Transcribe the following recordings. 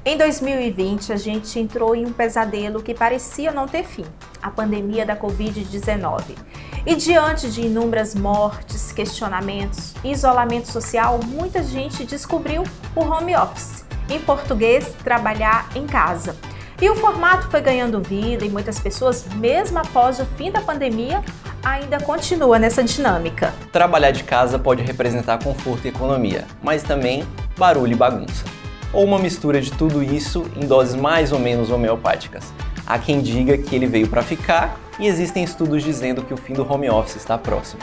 Em 2020, a gente entrou em um pesadelo que parecia não ter fim, a pandemia da Covid-19. E diante de inúmeras mortes, questionamentos e isolamento social, muita gente descobriu o home office, em português, trabalhar em casa. E o formato foi ganhando vida e muitas pessoas, mesmo após o fim da pandemia, ainda continua nessa dinâmica. Trabalhar de casa pode representar conforto e economia, mas também barulho e bagunça. Ou uma mistura de tudo isso em doses mais ou menos homeopáticas. Há quem diga que ele veio para ficar e existem estudos dizendo que o fim do home office está próximo.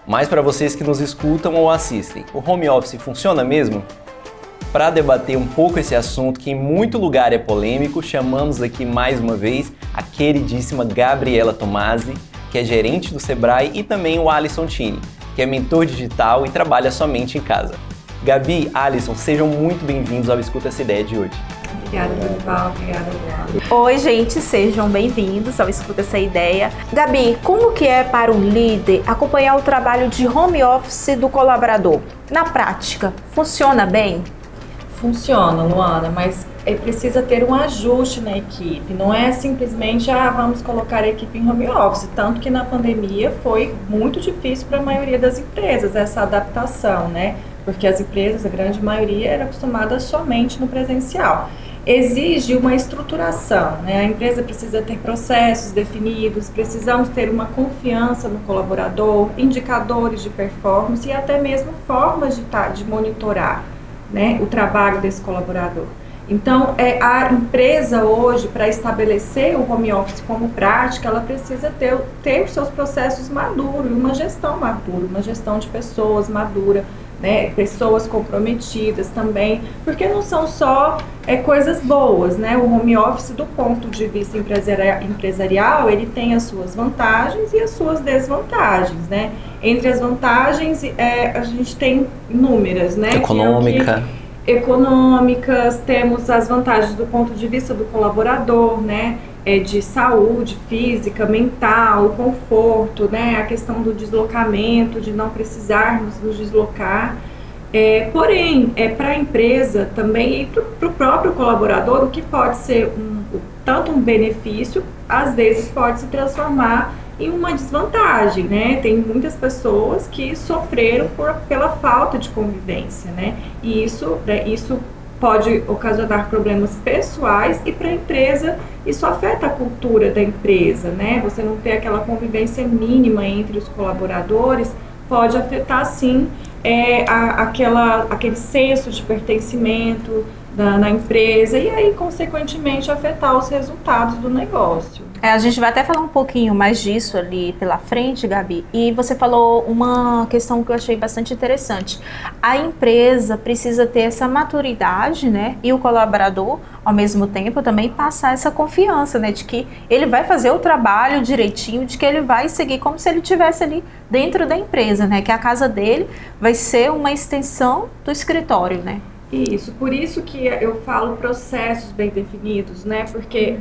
Mas para vocês que nos escutam ou assistem, o home office funciona mesmo? Para debater um pouco esse assunto, que em muito lugar é polêmico, chamamos aqui mais uma vez a queridíssima Gabriela Tomasi, que é gerente do Sebrae, e também o Alisson Tini, que é mentor digital e trabalha somente em casa. Gabi, Alisson, sejam muito bem-vindos ao Escuta Essa Ideia de hoje. Obrigada, Dorival. Obrigada, Eduardo. Oi, gente, sejam bem-vindos ao Escuta Essa Ideia. Gabi, como que é para um líder acompanhar o trabalho de home office do colaborador? Na prática, funciona bem? Funciona, Luana, mas precisa ter um ajuste na equipe. Não é simplesmente, vamos colocar a equipe em home office. Tanto que na pandemia foi muito difícil para a maioria das empresas essa adaptação, né? Porque as empresas, a grande maioria, era acostumada somente no presencial. Exige uma estruturação, né? A empresa precisa ter processos definidos, precisamos ter uma confiança no colaborador, indicadores de performance e até mesmo formas de monitorar, né, o trabalho desse colaborador. Então, a empresa hoje, para estabelecer o home office como prática, ela precisa ter os seus processos maduros, uma gestão madura, uma gestão de pessoas madura, né, pessoas comprometidas também, porque não são só coisas boas, né? O home office, do ponto de vista empresarial, ele tem as suas vantagens e as suas desvantagens, né? Entre as vantagens, a gente tem inúmeras, né? Econômicas, temos as vantagens do ponto de vista do colaborador, né? De saúde física, mental, conforto, né? A questão do deslocamento, de não precisarmos nos deslocar. Porém, para a empresa também e para o próprio colaborador, o que pode ser tanto um benefício, às vezes pode se transformar em uma desvantagem, né? Tem muitas pessoas que sofreram pela falta de convivência, né? E isso pode ocasionar problemas pessoais, e para a empresa isso afeta a cultura da empresa, né? Você não ter aquela convivência mínima entre os colaboradores pode afetar, sim, aquele senso de pertencimento na empresa e aí, consequentemente, afetar os resultados do negócio. A gente vai até falar um pouquinho mais disso ali pela frente, Gabi, e você falou uma questão que eu achei bastante interessante. A empresa precisa ter essa maturidade, né, e o colaborador, ao mesmo tempo, também passar essa confiança, né, de que ele vai fazer o trabalho direitinho, de que ele vai seguir como se ele estivesse ali dentro da empresa, né, que a casa dele vai ser uma extensão do escritório, né. Isso, por isso que eu falo processos bem definidos, né? Porque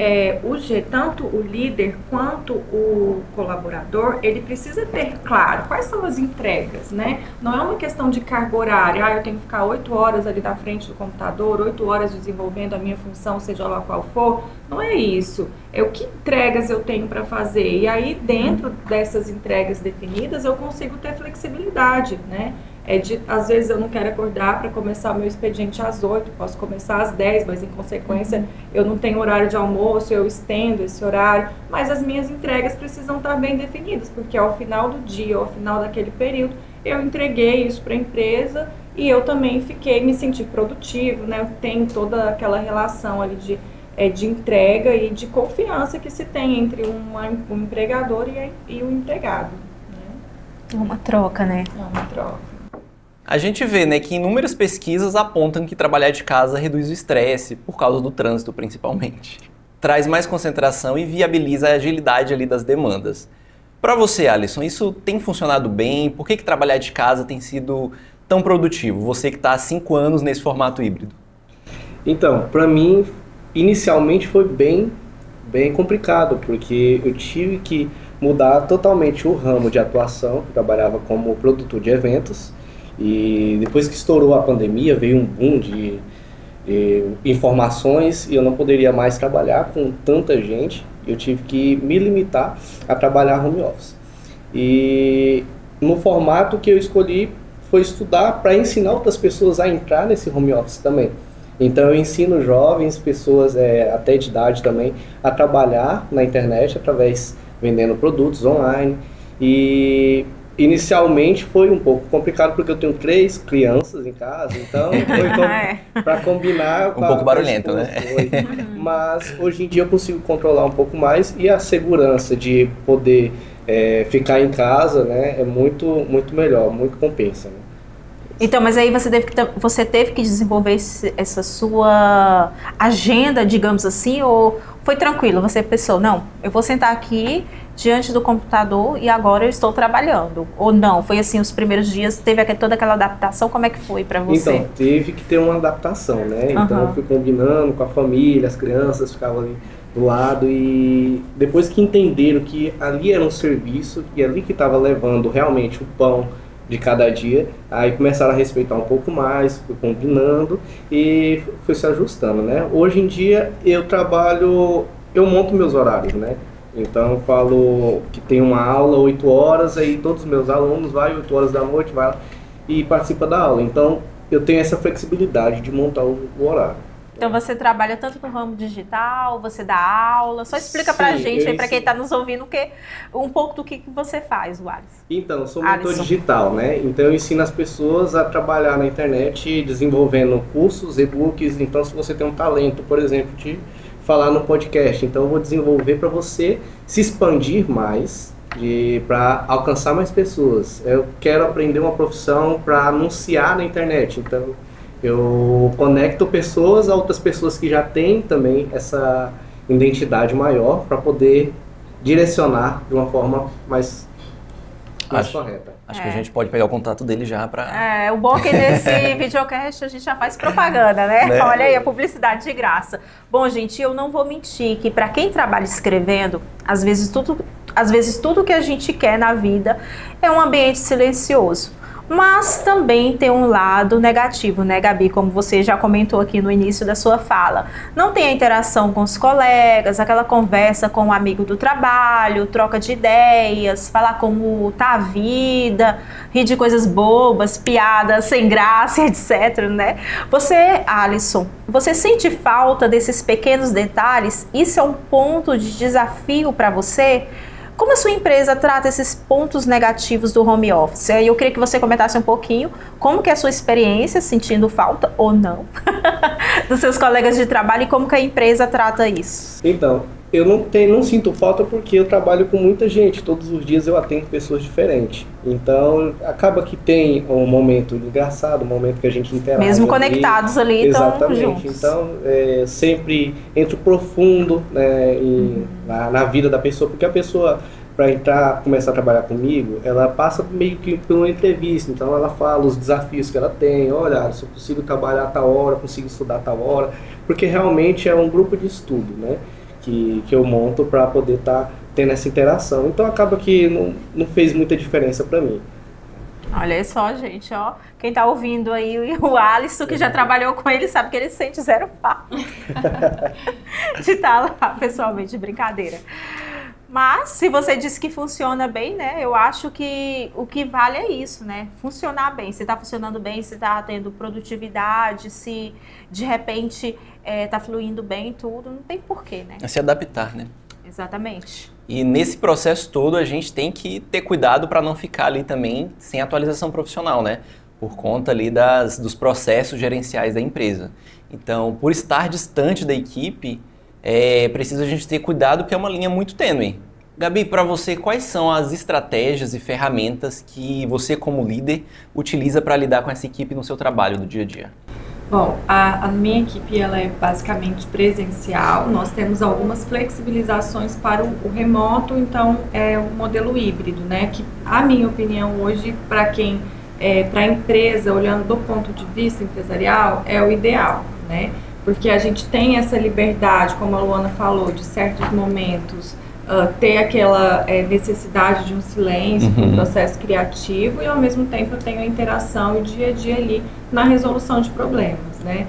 tanto o líder quanto o colaborador, ele precisa ter claro quais são as entregas, né? Não é uma questão de carga horária, eu tenho que ficar 8 horas ali na frente do computador, 8 horas desenvolvendo a minha função, seja lá qual for. Não é isso. É o que entregas eu tenho para fazer. E aí, dentro dessas entregas definidas, eu consigo ter flexibilidade, né? Às vezes eu não quero acordar para começar o meu expediente às 8, posso começar às 10, mas em consequência eu não tenho horário de almoço, eu estendo esse horário, mas as minhas entregas precisam estar bem definidas, porque ao final do dia, ao final daquele período, eu entreguei isso para a empresa e eu também me senti produtivo, né? Eu tenho toda aquela relação ali de entrega e de confiança que se tem entre um empregador e o empregado, né? É uma troca, né? É uma troca. A gente vê, né, que inúmeras pesquisas apontam que trabalhar de casa reduz o estresse, por causa do trânsito principalmente. Traz mais concentração e viabiliza a agilidade ali das demandas. Para você, Alisson, isso tem funcionado bem? Por que trabalhar de casa tem sido tão produtivo? Você que está há 5 anos nesse formato híbrido. Então, para mim, inicialmente foi bem complicado, porque eu tive que mudar totalmente o ramo de atuação. Eu trabalhava como produtor de eventos. E depois que estourou a pandemia, veio um boom informações e eu não poderia mais trabalhar com tanta gente. Eu tive que me limitar a trabalhar home office. E no formato que eu escolhi foi estudar para ensinar outras pessoas a entrar nesse home office também. Então eu ensino jovens, pessoas até de idade também, a trabalhar na internet através vendendo produtos online. E inicialmente foi um pouco complicado porque eu tenho 3 crianças em casa, então foi para combinar um pouco barulhento, né? Mas hoje em dia eu consigo controlar um pouco mais e a segurança de poder ficar em casa, né, é muito melhor, muito compensa, né? Então, mas aí você teve que desenvolver essa sua agenda, digamos assim, ou foi tranquilo? Você pensou, não, eu vou sentar aqui diante do computador e agora eu estou trabalhando? Ou não? Foi assim, os primeiros dias, teve toda aquela adaptação, como é que foi para você? Então, teve que ter uma adaptação, né? Então, eu fui combinando com a família, as crianças ficavam ali do lado e depois que entenderam que ali era um serviço e ali que estava levando realmente o pão de cada dia, aí começaram a respeitar um pouco mais, fui combinando e foi se ajustando, né? Hoje em dia eu monto meus horários, né? Então eu falo que tem uma aula 8 horas, aí todos os meus alunos vão 8 horas da noite, vai lá e participa da aula. Então eu tenho essa flexibilidade de montar o horário. Então você trabalha tanto no ramo digital, você dá aula, só explica pra gente aí, pra quem tá nos ouvindo, um pouco do que você faz, Alisson. Então, eu sou mentor digital, né? Então eu ensino as pessoas a trabalhar na internet, desenvolvendo cursos, e-books. Então se você tem um talento, por exemplo, de falar no podcast, então eu vou desenvolver para você se expandir mais, para alcançar mais pessoas. Eu quero aprender uma profissão para anunciar na internet, então eu conecto pessoas a outras pessoas que já têm também essa identidade maior para poder direcionar de uma forma mais correta. Acho que a gente pode pegar o contato dele já para... o bom é que nesse videocast a gente já faz propaganda, né? Olha aí, a publicidade de graça. Bom, gente, eu não vou mentir que para quem trabalha escrevendo, às vezes tudo que a gente quer na vida é um ambiente silencioso. Mas também tem um lado negativo, né, Gabi? Como você já comentou aqui no início da sua fala. Não tem a interação com os colegas, aquela conversa com o amigo do trabalho, troca de ideias, falar como tá a vida, rir de coisas bobas, piadas sem graça, etc, né? Você, Alisson, você sente falta desses pequenos detalhes? Isso é um ponto de desafio para você? Como a sua empresa trata esses pontos negativos do home office? Eu queria que você comentasse um pouquinho como que é a sua experiência, sentindo falta ou não, dos seus colegas de trabalho e como que a empresa trata isso. Então, eu não sinto falta porque eu trabalho com muita gente, todos os dias eu atendo pessoas diferentes. Então, acaba que tem um momento engraçado, um momento que a gente interage. Mesmo conectados ali, exatamente. Juntos. Então, sempre entro profundo, né, na vida da pessoa, porque a pessoa, para começar a trabalhar comigo, ela passa meio que por uma entrevista. Então, ela fala os desafios que ela tem. Olha, se eu consigo trabalhar a tal hora, consigo estudar a tal hora, porque realmente é um grupo de estudo, né? Que eu monto para poder estar tendo essa interação. Então acaba que não fez muita diferença para mim. Olha só, gente, ó, quem tá ouvindo aí, o Alisson, que já trabalhou com ele, sabe que ele sente zero falta de estar lá pessoalmente, brincadeira. Mas, se você disse que funciona bem, né, eu acho que o que vale é isso, né, funcionar bem. Se tá funcionando bem, se tá tendo produtividade, se de repente tá fluindo bem tudo, não tem porquê, né. É se adaptar, né. Exatamente. E nesse processo todo a gente tem que ter cuidado para não ficar ali também sem atualização profissional, né, por conta ali dos processos gerenciais da empresa. Então, por estar distante da equipe, precisa a gente ter cuidado porque é uma linha muito tênue. Gabi, para você, quais são as estratégias e ferramentas que você como líder utiliza para lidar com essa equipe no seu trabalho do dia a dia? Bom, a minha equipe ela é basicamente presencial, nós temos algumas flexibilizações para o remoto, então é um modelo híbrido, né? Que a minha opinião hoje, para a empresa, olhando do ponto de vista empresarial, é o ideal, né? Porque a gente tem essa liberdade, como a Luana falou, de certos momentos ter aquela necessidade de um silêncio, um processo criativo, e ao mesmo tempo eu tenho a interação e o dia a dia ali na resolução de problemas, né?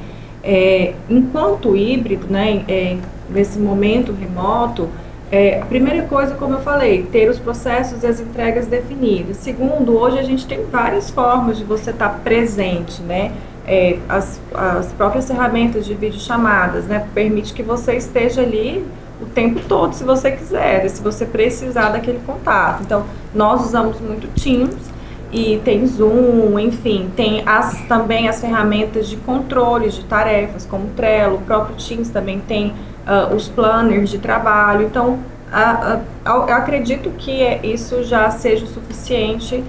Enquanto híbrido, né, nesse momento remoto, a primeira coisa, como eu falei, ter os processos e as entregas definidos. Segundo, hoje a gente tem várias formas de você estar presente, né? As próprias ferramentas de videochamadas, né, permite que você esteja ali o tempo todo, se você quiser, se você precisar daquele contato. Então, nós usamos muito Teams e tem Zoom, enfim, tem também as ferramentas de controles de tarefas, como Trello, o próprio Teams também tem os planners de trabalho. Então, eu acredito que isso já seja o suficiente,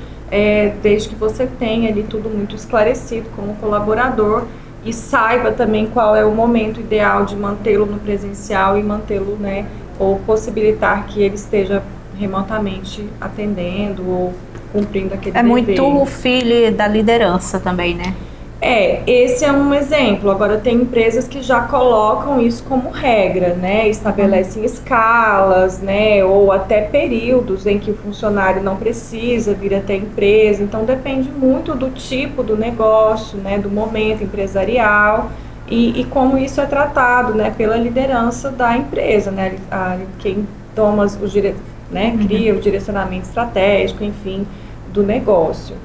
desde que você tenha ali tudo muito esclarecido como colaborador e saiba também qual é o momento ideal de mantê-lo no presencial e mantê-lo, né, ou possibilitar que ele esteja remotamente atendendo ou cumprindo aquele dever. Muito o feeling da liderança também, né? Esse é um exemplo. Agora, tem empresas que já colocam isso como regra, né? Estabelecem escalas, né? Ou até períodos em que o funcionário não precisa vir até a empresa. Então, depende muito do tipo do negócio, né? Do momento empresarial e como isso é tratado, né? Pela liderança da empresa, né? Quem toma cria o direcionamento estratégico, enfim, do negócio.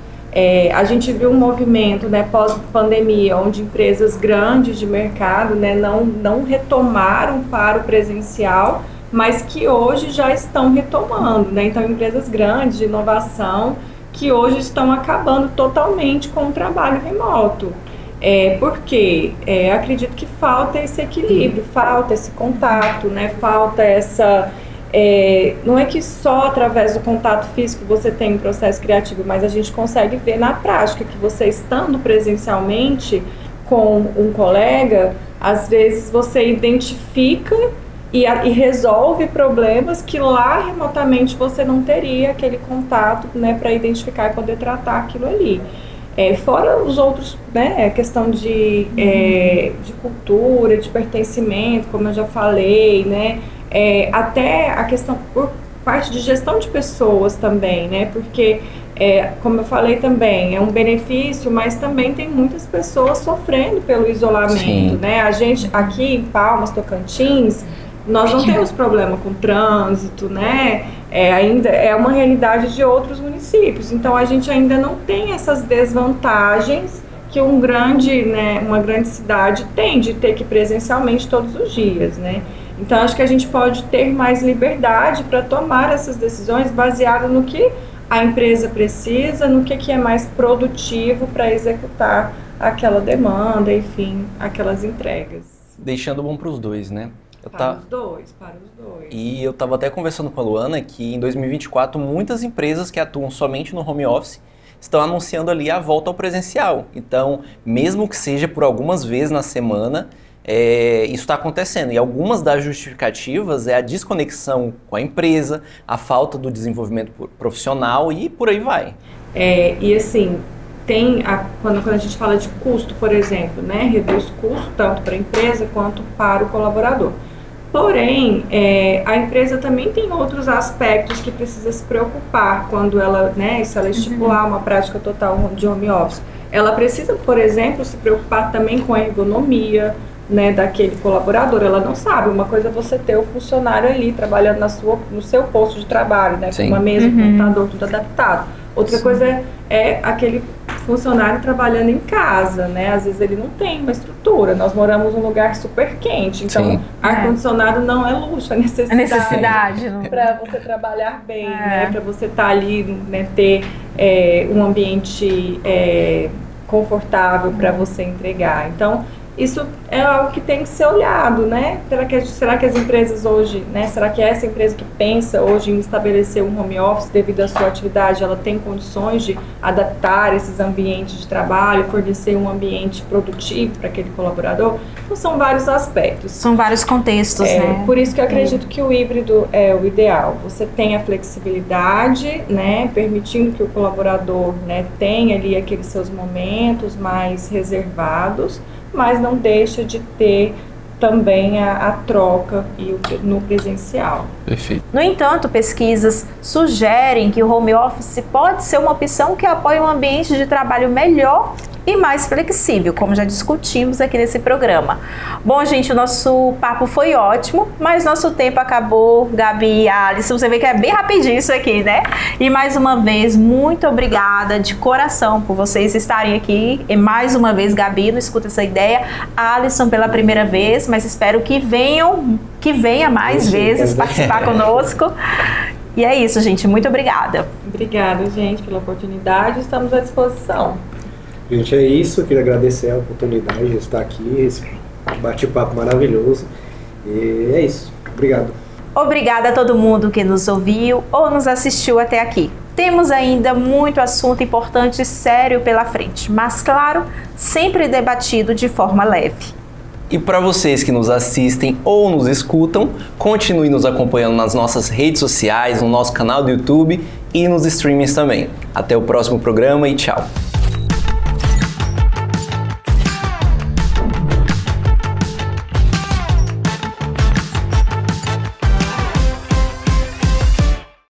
A gente viu um movimento, né, pós-pandemia, onde empresas grandes de mercado, né, não retomaram para o presencial, mas que hoje já estão retomando, né? Então, empresas grandes de inovação que hoje estão acabando totalmente com o trabalho remoto. Porque acredito que falta esse equilíbrio, falta esse contato, né, falta essa... não é que só através do contato físico você tem um processo criativo, mas a gente consegue ver na prática que você estando presencialmente com um colega, às vezes você identifica e resolve problemas que lá remotamente você não teria aquele contato, né, para identificar e poder tratar aquilo ali. Fora os outros, né, a questão de cultura, de pertencimento, como eu já falei, né, até a questão por parte de gestão de pessoas também, né? Porque, como eu falei também, é um benefício, mas também tem muitas pessoas sofrendo pelo isolamento, sim, né? A gente aqui em Palmas, Tocantins, nós não temos problema com trânsito, né? Ainda é uma realidade de outros municípios. Então, a gente ainda não tem essas desvantagens que uma grande cidade tem de ter que ir presencialmente todos os dias, né? Então, acho que a gente pode ter mais liberdade para tomar essas decisões baseadas no que a empresa precisa, no que é mais produtivo para executar aquela demanda, enfim, aquelas entregas. Deixando bom para os dois, né? Para os dois. E eu estava até conversando com a Luana que em 2024 muitas empresas que atuam somente no home office estão anunciando ali a volta ao presencial. Então, mesmo que seja por algumas vezes na semana, isso está acontecendo. E algumas das justificativas é a desconexão com a empresa, a falta do desenvolvimento profissional e por aí vai. E assim, quando a gente fala de custo, por exemplo, né, reduz custo tanto para a empresa quanto para o colaborador. Porém, a empresa também tem outros aspectos que precisa se preocupar quando ela, né, se ela estipular uma prática total de home office. Ela precisa, por exemplo, se preocupar também com a ergonomia, né, daquele colaborador. Ela não sabe, uma coisa é você ter o funcionário ali trabalhando no seu posto de trabalho, né, com uma mesa, com um computador, tudo adaptado. Outra coisa é aquele funcionário trabalhando em casa, né? Às vezes ele não tem uma estrutura. Nós moramos num lugar super quente, então ar-condicionado não é luxo, é necessidade para você trabalhar bem, né? Para você estar ali, né? Ter um ambiente confortável para você entregar. Então, isso é algo que tem que ser olhado, né? Será que as empresas hoje, né? Será que essa empresa que pensa hoje em estabelecer um home office devido à sua atividade, ela tem condições de adaptar esses ambientes de trabalho, fornecer um ambiente produtivo para aquele colaborador? Então, são vários aspectos. São vários contextos, né? Por isso que eu acredito que o híbrido é o ideal. Você tem a flexibilidade, né? Permitindo que o colaborador, né, tenha ali aqueles seus momentos mais reservados, mas não deixa de ter também a troca no presencial. Perfeito. No entanto, pesquisas sugerem que o home office pode ser uma opção que apoia um ambiente de trabalho melhor e mais flexível, como já discutimos aqui nesse programa. Bom, gente, o nosso papo foi ótimo, mas nosso tempo acabou. Gabi e Alisson, você vê que é bem rapidinho isso aqui, né? E mais uma vez, muito obrigada de coração por vocês estarem aqui. E mais uma vez, Gabi, não escuta essa ideia. Alisson pela primeira vez, mas espero que venha mais vezes participar conosco. E é isso, gente. Muito obrigada. Obrigada, gente, pela oportunidade. Estamos à disposição. Gente, é isso. Eu queria agradecer a oportunidade de estar aqui, esse bate-papo maravilhoso. E é isso. Obrigado. Obrigada a todo mundo que nos ouviu ou nos assistiu até aqui. Temos ainda muito assunto importante e sério pela frente, mas claro, sempre debatido de forma leve. E para vocês que nos assistem ou nos escutam, continue nos acompanhando nas nossas redes sociais, no nosso canal do YouTube e nos streamings também. Até o próximo programa e tchau!